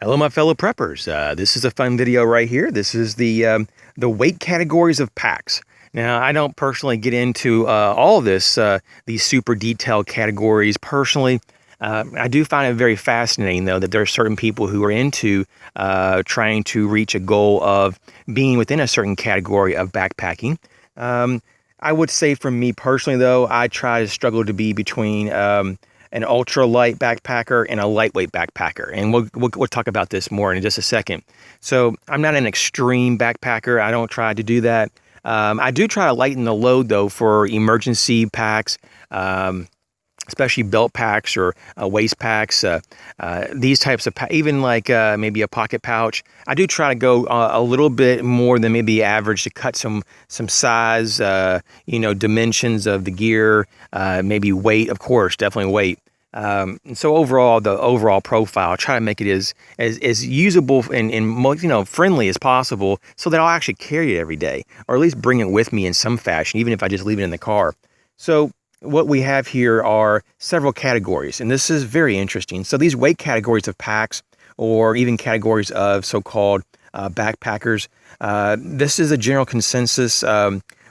Hello, my fellow preppers. This is a fun video right here. This is the weight categories of packs. Now, I don't personally get into all of this, these super detailed categories personally. I do find it very fascinating, though, that there are certain people who are into trying to reach a goal of being within a certain category of backpacking. I would say for me personally, though, I try to struggle to be between an ultralight backpacker and a lightweight backpacker. And we'll talk about this more in just a second. So I'm not an extreme backpacker. I don't try to do that. I do try to lighten the load, though, for emergency packs, especially belt packs or waist packs, these types of even like maybe a pocket pouch. I do try to go a little bit more than maybe average to cut some size, dimensions of the gear, maybe weight, of course, definitely weight. And so overall, the overall profile, I try to make it as usable and friendly as possible, so that I'll actually carry it every day, or at least bring it with me in some fashion, even if I just leave it in the car. So what we have here are several categories, and this is very interesting. So these weight categories of packs, or even categories of so-called backpackers, this is a general consensus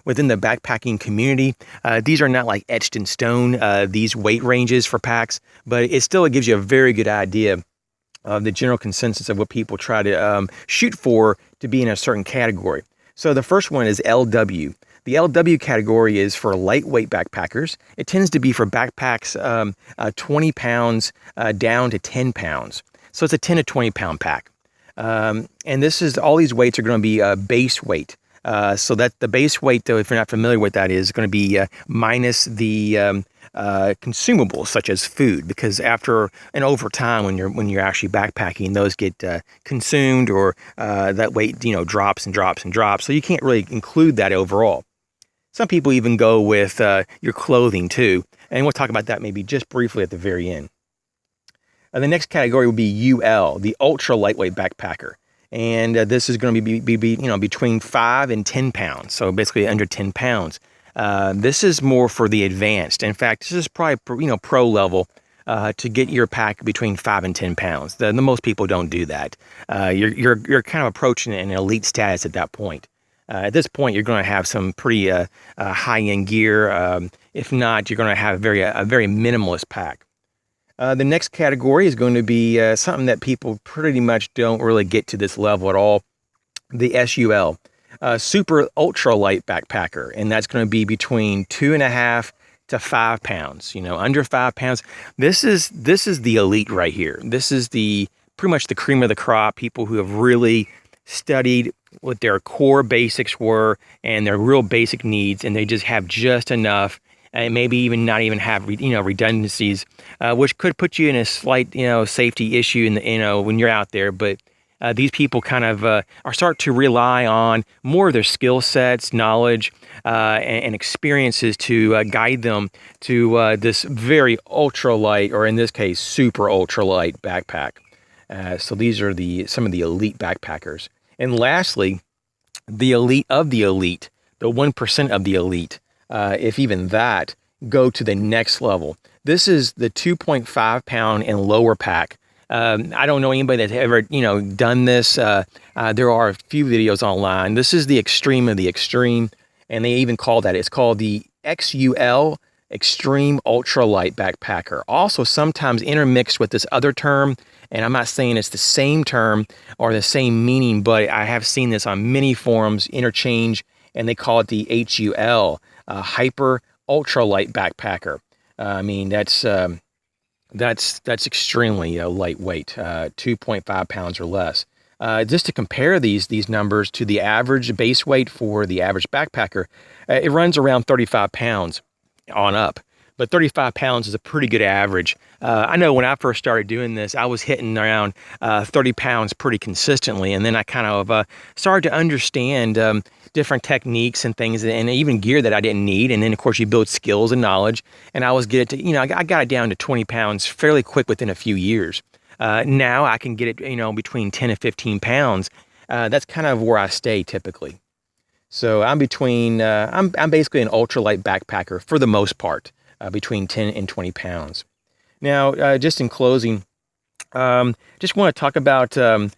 within the backpacking community. These are not like etched in stone, these weight ranges for packs, but it gives you a very good idea of the general consensus of what people try to shoot for to be in a certain category. So the first one is LW. The LW category is for lightweight backpackers. It tends to be for backpacks 20 pounds down to 10 pounds. So it's a 10 to 20 pound pack. And all these weights are going to be base weight. So that the base weight, though, if you're not familiar with that, is going to be minus the consumables such as food, because after and over time, when you're actually backpacking, those get consumed, or that weight drops and drops and drops. So you can't really include that overall. Some people even go with your clothing too, and we'll talk about that maybe just briefly at the very end. The next category will be UL, the ultra lightweight backpacker. And this is going to be between 5 and 10 pounds, so basically under 10 pounds. This is more for the advanced. In fact, this is probably pro level to get your pack between 5 and 10 pounds. The most people don't do that. You're kind of approaching an elite status at that point. At this point, you're going to have some pretty high-end gear. If not, you're going to have a very minimalist pack. The next category is going to be something that people pretty much don't really get to this level at all, the SUL, super ultra light backpacker, and that's going to be between 2.5 to 5 pounds. Under 5 pounds. This is the elite right here. This is pretty much the cream of the crop. People who have really studied what their core basics were and their real basic needs, and they just have just enough. And maybe even not even have redundancies, which could put you in a slight safety issue when you're out there. But these people kind of are start to rely on more of their skill sets, knowledge, and experiences to guide them to this very ultralight, or in this case, super ultralight backpack. So these are some of the elite backpackers. And lastly, the elite of the elite, the 1% of the elite. If even that, go to the next level. This is the 2.5 pound and lower pack. I don't know anybody that's ever, done this. There are a few videos online. This is the extreme of the extreme, and they even call that. It's called the XUL, Extreme Ultralight Backpacker. Also, sometimes intermixed with this other term, and I'm not saying it's the same term or the same meaning, but I have seen this on many forums interchange, and they call it the HUL. Hyper ultralight backpacker. That's extremely lightweight, 2.5 pounds or less. Just to compare these numbers to the average base weight for the average backpacker, it runs around 35 pounds on up. But 35 pounds is a pretty good average. I know when I first started doing this, I was hitting around 30 pounds pretty consistently, and then I kind of started to understand different techniques and things, and even gear that I didn't need. And then, of course, you build skills and knowledge, and I got it down to 20 pounds fairly quick within a few years. Now I can get it, between 10 and 15 pounds. That's kind of where I stay typically. So I'm basically an ultralight backpacker for the most part. Between 10 and 20 pounds. Now, just in closing, Just want to talk about, the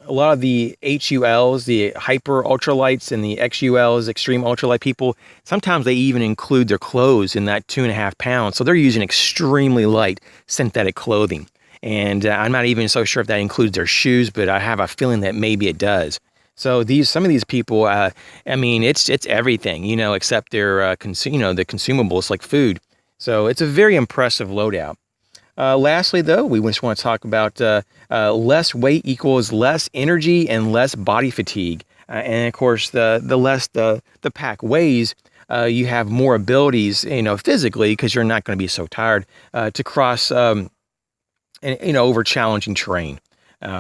a lot of the HULs, the hyper ultralights, and the XULs, extreme ultralight people. Sometimes they even include their clothes in that 2.5 pounds. So they're using extremely light synthetic clothing. And I'm not even so sure if that includes their shoes, but I have a feeling that maybe it does. So some of these people, I mean, it's everything, except their the consumables like food. So it's a very impressive loadout. Lastly, though, we just want to talk about less weight equals less energy and less body fatigue. And of course, the less the pack weighs, you have more abilities, physically, because you're not going to be so tired to cross, over challenging terrain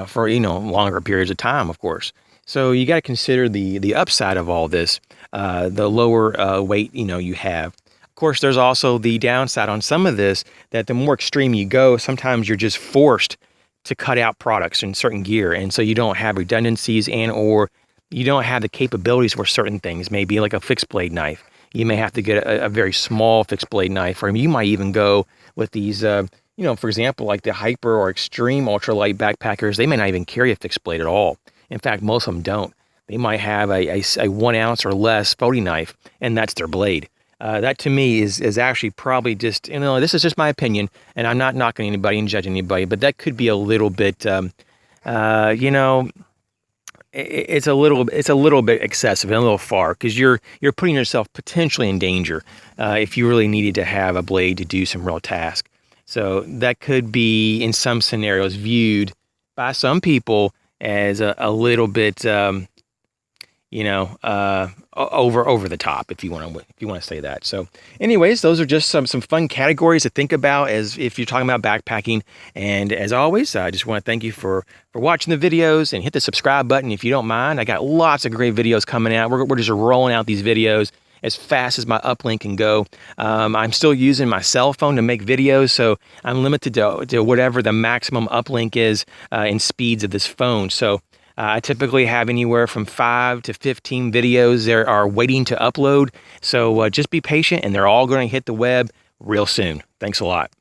for longer periods of time, of course. So you got to consider the upside of all this, the lower weight you have. Of course, there's also the downside on some of this, that the more extreme you go, sometimes you're just forced to cut out products in certain gear, and so you don't have redundancies or you don't have the capabilities for certain things. Maybe like a fixed blade knife. You may have to get a very small fixed blade knife, or you might even go with these, for example, like the hyper or extreme ultralight backpackers. They may not even carry a fixed blade at all. In fact, most of them don't. They might have a 1 ounce or less Fote knife, and that's their blade. That to me is actually probably just, this is just my opinion, and I'm not knocking anybody and judging anybody, but that could be a little bit, it's a little bit excessive and a little far, because you're putting yourself potentially in danger if you really needed to have a blade to do some real task. So that could be, in some scenarios, viewed by some people as a little bit, over the top, if you want to say that. So anyways, those are just some fun categories to think about as if you're talking about backpacking. And as always, I just want to thank you for watching the videos, and hit the subscribe button if you don't mind. I got lots of great videos coming out. We're just rolling out these videos as fast as my uplink can go. I'm still using my cell phone to make videos, so I'm limited to whatever the maximum uplink is in speeds of this phone. So I typically have anywhere from 5 to 15 videos that are waiting to upload. So just be patient, and they're all going to hit the web real soon. Thanks a lot.